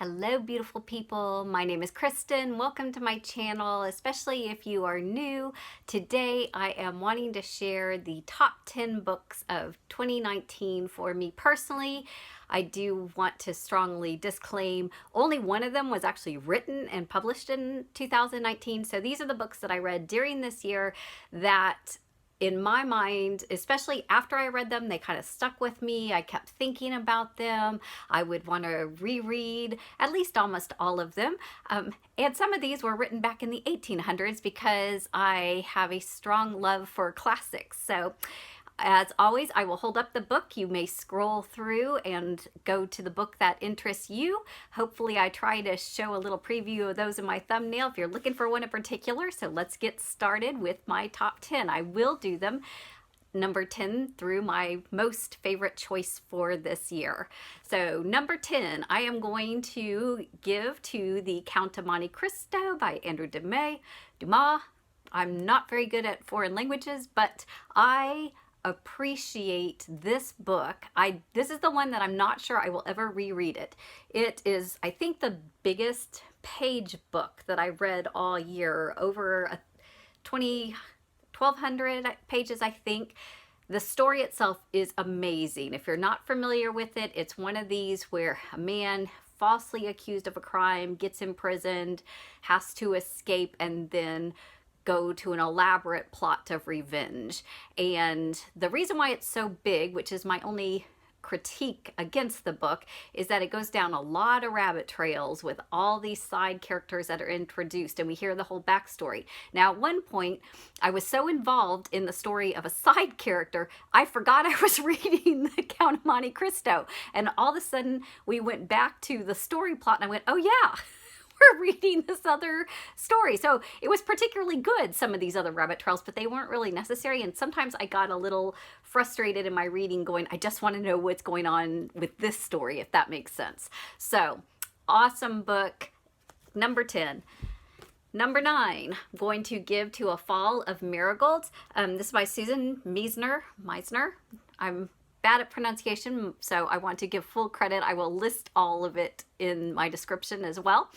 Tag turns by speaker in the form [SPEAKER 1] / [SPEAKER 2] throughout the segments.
[SPEAKER 1] Hello beautiful people, my name is Kristen. Welcome to my channel, especially if you are new. Today I am wanting to share the top 10 books of 2019 for me personally. I do want to strongly disclaim only one of them was actually written and published in 2019. So these are the books that I read during this year that in my mind, especially after I read them, they kind of stuck with me. I kept thinking about them. I would want to reread at least almost all of them. And some of these were written back in the 1800s because I have a strong love for classics. So as always, I will hold up the book. You may scroll through and go to the book that interests you. Hopefully I try to show a little preview of those in my thumbnail if you're looking for one in particular. So let's get started with my top 10. I will do them number 10 through my most favorite choice for this year. So number 10, I am going to give to the Count of Monte Cristo by Andrew Dumas. I'm not very good at foreign languages, but I appreciate this book. This is the one that I'm not sure I will ever reread it. It is, I think, the biggest page book that I read all year, over 1,200 pages, I think. The story itself is amazing. If you're not familiar with it, it's one of these where a man falsely accused of a crime gets imprisoned, has to escape, and then go to an elaborate plot of revenge. And the reason why it's so big, which is my only critique against the book, is that it goes down a lot of rabbit trails with all these side characters that are introduced, and we hear the whole backstory. Now, at one point, I was so involved in the story of a side character, I forgot I was reading the Count of Monte Cristo, and all of a sudden, we went back to the story plot, and I went, oh yeah, we're reading this other story. So it was particularly good, some of these other rabbit trails, but they weren't really necessary. And sometimes I got a little frustrated in my reading going, I just want to know what's going on with this story, if that makes sense. So awesome book. Number 10. Number 9, I'm going to give to A Fall of Marigolds. This is by Susan Meissner. I'm bad at pronunciation, so I want to give full credit. I will list all of it in my description as well.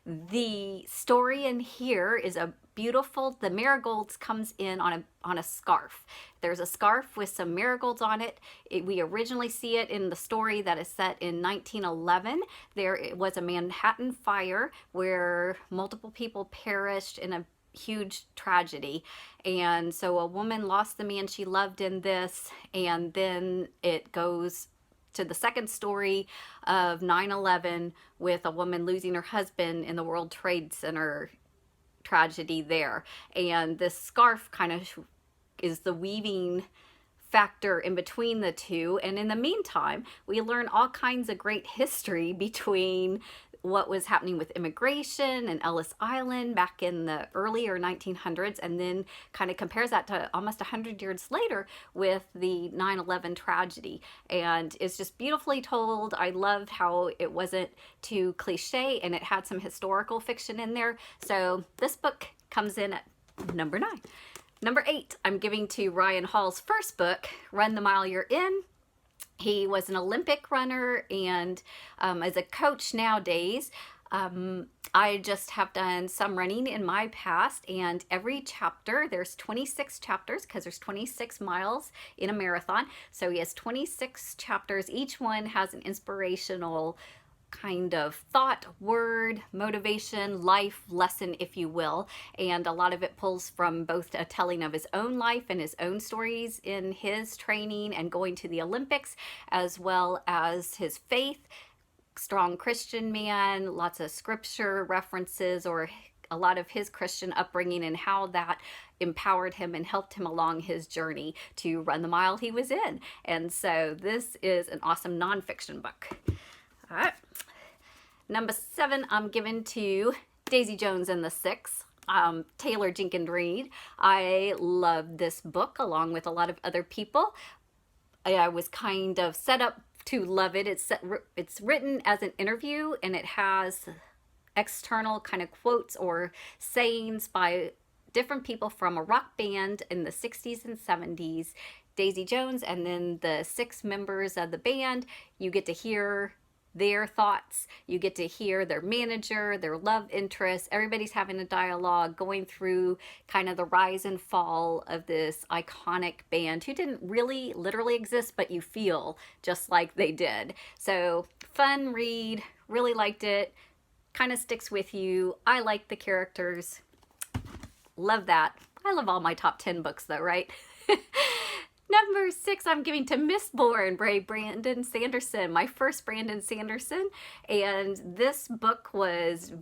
[SPEAKER 1] The story in here is a beautiful, the marigolds comes in on a scarf. There's a scarf with some marigolds on it. We originally see it in the story that is set in 1911. There was a Manhattan fire where multiple people perished in a huge tragedy, and so a woman lost the man she loved in this, and then it goes to the second story of 9/11 with a woman losing her husband in the World Trade Center tragedy there, and this scarf kind of is the weaving factor in between the two. And in the meantime, we learn all kinds of great history between what was happening with immigration and Ellis Island back in the earlier 1900s, and then kind of compares that to almost 100 years later with the 9/11 tragedy. And it's just beautifully told. I loved how it wasn't too cliche, and it had some historical fiction in there. So this book comes in at number 9. Number 8, I'm giving to Ryan Hall's first book, Run the Mile You're In. He was an Olympic runner, and as a coach nowadays, I just have done some running in my past, and every chapter, there's 26 chapters because there's 26 miles in a marathon. So he has 26 chapters. Each one has an inspirational kind of thought, word, motivation, life lesson, if you will. And a lot of it pulls from both a telling of his own life and his own stories in his training and going to the Olympics, as well as his faith, strong Christian man, lots of scripture references, or a lot of his Christian upbringing and how that empowered him and helped him along his journey to run the mile he was in. And so this is an awesome nonfiction book. All right. Number 7, I'm giving to Daisy Jones and the Six, Taylor Jenkins Reid. I love this book along with a lot of other people. I was kind of set up to love it. It's written as an interview, and it has external kind of quotes or sayings by different people from a rock band in the 60s and 70s. Daisy Jones and then the 6 members of the band. You get to hear their thoughts. You get to hear their manager, their love interest. Everybody's having a dialogue going through kind of the rise and fall of this iconic band who didn't really literally exist, but you feel just like they did. So fun read, really liked it, kind of sticks with you. I like the characters, love that. I love all my top 10 books though, right? Number 6, I'm giving to Mistborn by Brandon Sanderson, my first Brandon Sanderson. And this book was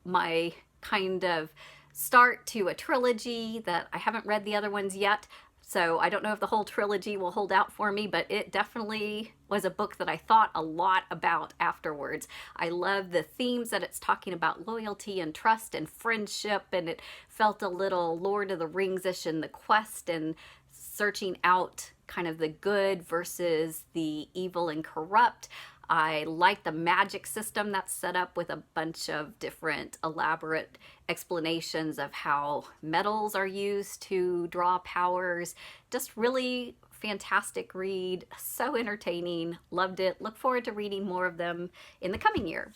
[SPEAKER 1] my kind of start to a trilogy that I haven't read the other ones yet. So I don't know if the whole trilogy will hold out for me, but it definitely was a book that I thought a lot about afterwards. I love the themes that it's talking about, loyalty and trust and friendship, and it felt a little Lord of the Rings-ish in the quest and searching out kind of the good versus the evil and corrupt. I like the magic system that's set up with a bunch of different elaborate explanations of how metals are used to draw powers. Just really fantastic read, so entertaining, loved it. Look forward to reading more of them in the coming year.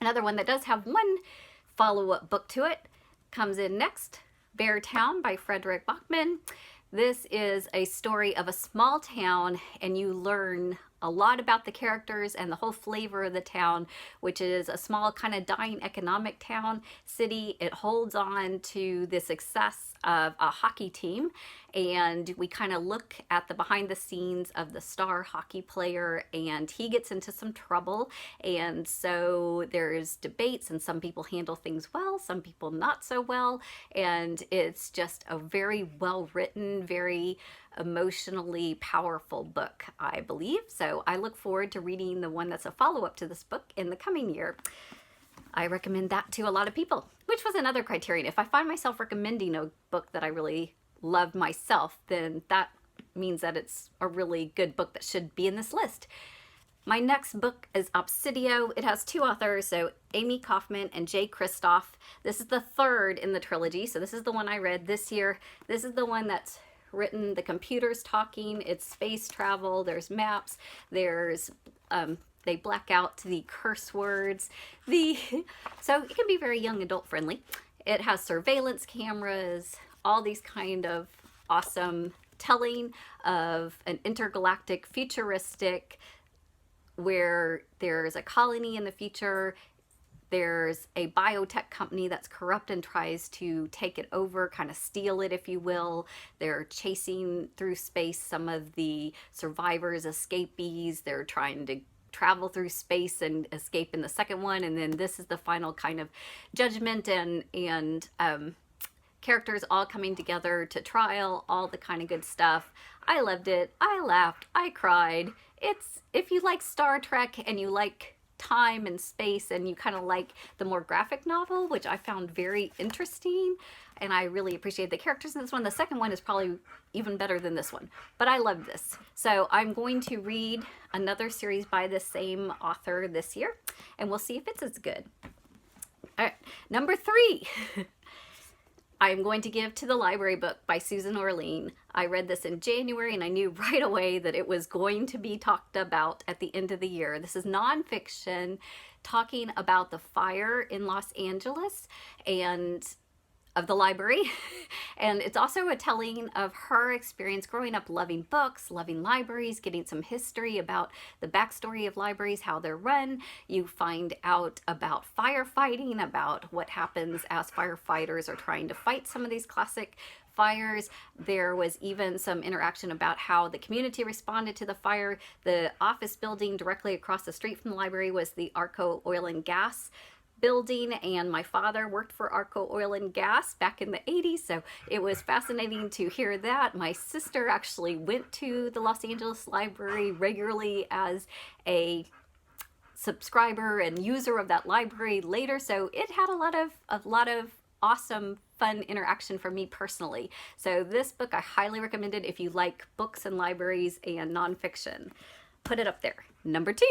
[SPEAKER 1] Another one that does have one follow-up book to it comes in next, Bear Town by Frederik Backman. This is a story of a small town, and you learn a lot about the characters and the whole flavor of the town, which is a small kind of dying economic town city. It holds on to the success of a hockey team, and we kind of look at the behind the scenes of the star hockey player, and he gets into some trouble, and so there's debates, and some people handle things well, some people not so well, and it's just a very well written, very emotionally powerful book, I believe. So I look forward to reading the one that's a follow-up to this book in the coming year. I recommend that to a lot of people, which was another criterion. If I find myself recommending a book that I really loved myself, then that means that it's a really good book that should be in this list. My next book is Obsidio. It has 2 authors, so Amie Kaufman and Kristoff. This is the 3rd in the trilogy, so this is the one I read this year. This is the one that's written, the computer's talking, it's space travel, there's maps, there's they black out the curse words, so it can be very young adult friendly. It has surveillance cameras, all these kind of awesome telling of an intergalactic futuristic where there's a colony in the future. There's a biotech company that's corrupt and tries to take it over, kind of steal it, if you will. They're chasing through space some of the survivors, escapees. They're trying to travel through space and escape in the second one. And then this is the final kind of judgment and characters all coming together to trial, all the kind of good stuff. I loved it. I laughed. I cried. It's, if you like Star Trek and you like time and space and you kind of like the more graphic novel, which I found very interesting, and I really appreciate the characters in this one. The second one is probably even better than this one, but I love this. So I'm going to read another series by the same author this year, and we'll see if it's as good. All right, number 3. I'm going to give To the Library Book by Susan Orlean. I read this in January and I knew right away that it was going to be talked about at the end of the year. This is nonfiction talking about the fire in Los Angeles and of the library. And it's also a telling of her experience growing up loving books, loving libraries, getting some history about the backstory of libraries, how they're run. You find out about firefighting, about what happens as firefighters are trying to fight some of these classic fires. There was even some interaction about how the community responded to the fire. The office building directly across the street from the library was the Arco Oil and Gas building, and my father worked for Arco Oil and Gas back in the 80s, so it was fascinating to hear that. My sister actually went to the Los Angeles Library regularly as a subscriber and user of that library later, so it had a lot of awesome fun interaction for me personally. So this book I highly recommend it if you like books and libraries and nonfiction. Put it up there. Number 2.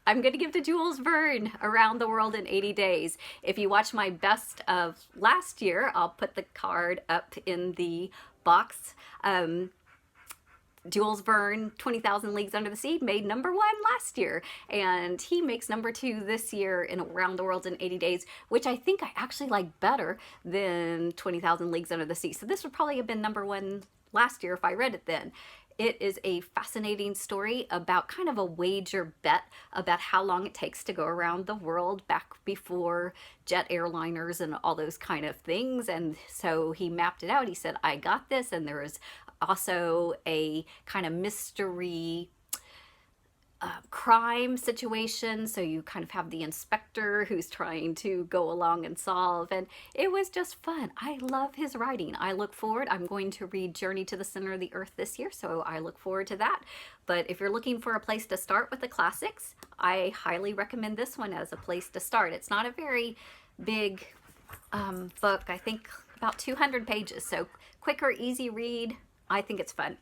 [SPEAKER 1] I'm going to give to Jules Verne, Around the World in 80 Days. If you watch my best of last year, I'll put the card up in the box. Jules Verne, 20,000 Leagues Under the Sea, made #1 last year, and he makes #2 this year in Around the World in 80 Days, which I think I actually like better than 20,000 Leagues Under the Sea. So this would probably have been #1 last year if I read it then. It is a fascinating story about kind of a wager bet about how long it takes to go around the world back before jet airliners and all those kind of things. And so he mapped it out. He said, I got this. And there was also a kind of mystery crime situation, so you kind of have the inspector who's trying to go along and solve, and it was just fun. I love his writing. I look forward. I'm going to read Journey to the Center of the Earth this year, so I look forward to that. But if you're looking for a place to start with the classics, I highly recommend this one as a place to start. It's not a very big book. I think about 200 pages, so quicker, easy read. I think it's fun.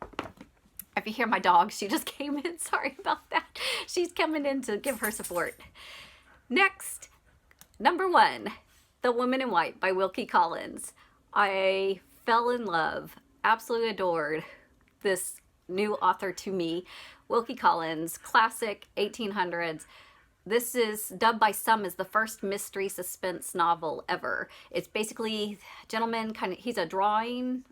[SPEAKER 1] If you hear my dog, she just came in. Sorry about that. She's coming in to give her support. Next, #1, The Woman in White by Wilke Collins. I fell in love, absolutely adored this new author to me. Wilke Collins, classic 1800s. This is dubbed by some as the first mystery suspense novel ever. It's basically, gentleman, he's a drawing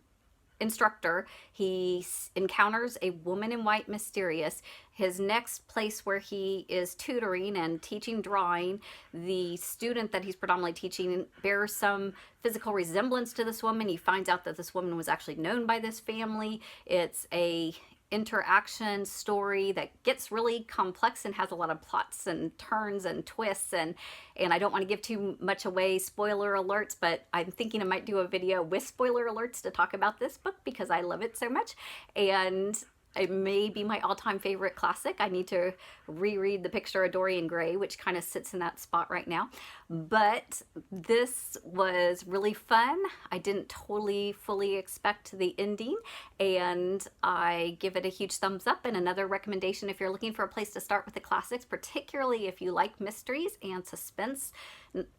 [SPEAKER 1] instructor. He encounters a woman in white, mysterious. His next place where he is tutoring and teaching drawing, the student that he's predominantly teaching bears some physical resemblance to this woman. He finds out that this woman was actually known by this family. It's a interaction story that gets really complex and has a lot of plots and turns and twists, and I don't want to give too much away, spoiler alerts, but I'm thinking I might do a video with spoiler alerts to talk about this book because I love it so much, and it may be my all-time favorite classic. I need to reread The Picture of Dorian Gray, which kind of sits in that spot right now. But this was really fun. I didn't totally fully expect the ending, and I give it a huge thumbs up. And another recommendation, if you're looking for a place to start with the classics, particularly if you like mysteries and suspense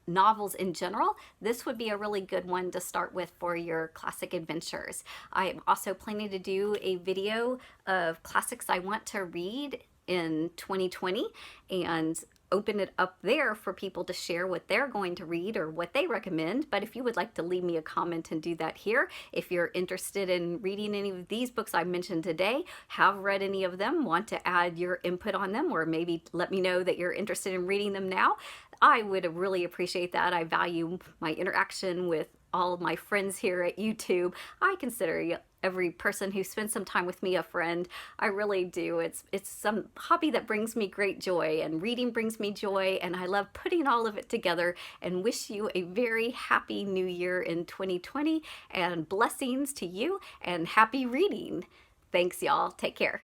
[SPEAKER 1] novels in general, this would be a really good one to start with for your classic adventures. I am also planning to do a video of classics I want to read in 2020 and open it up there for people to share what they're going to read or what they recommend. But if you would like to leave me a comment and do that here, if you're interested in reading any of these books I mentioned today, have read any of them, want to add your input on them, or maybe let me know that you're interested in reading them now, I would really appreciate that. I value my interaction with all of my friends here at YouTube. I consider every person who spends some time with me a friend. I really do. It's some hobby that brings me great joy, and reading brings me joy, and I love putting all of it together, and wish you a very happy new year in 2020, and blessings to you, and happy reading. Thanks, y'all. Take care.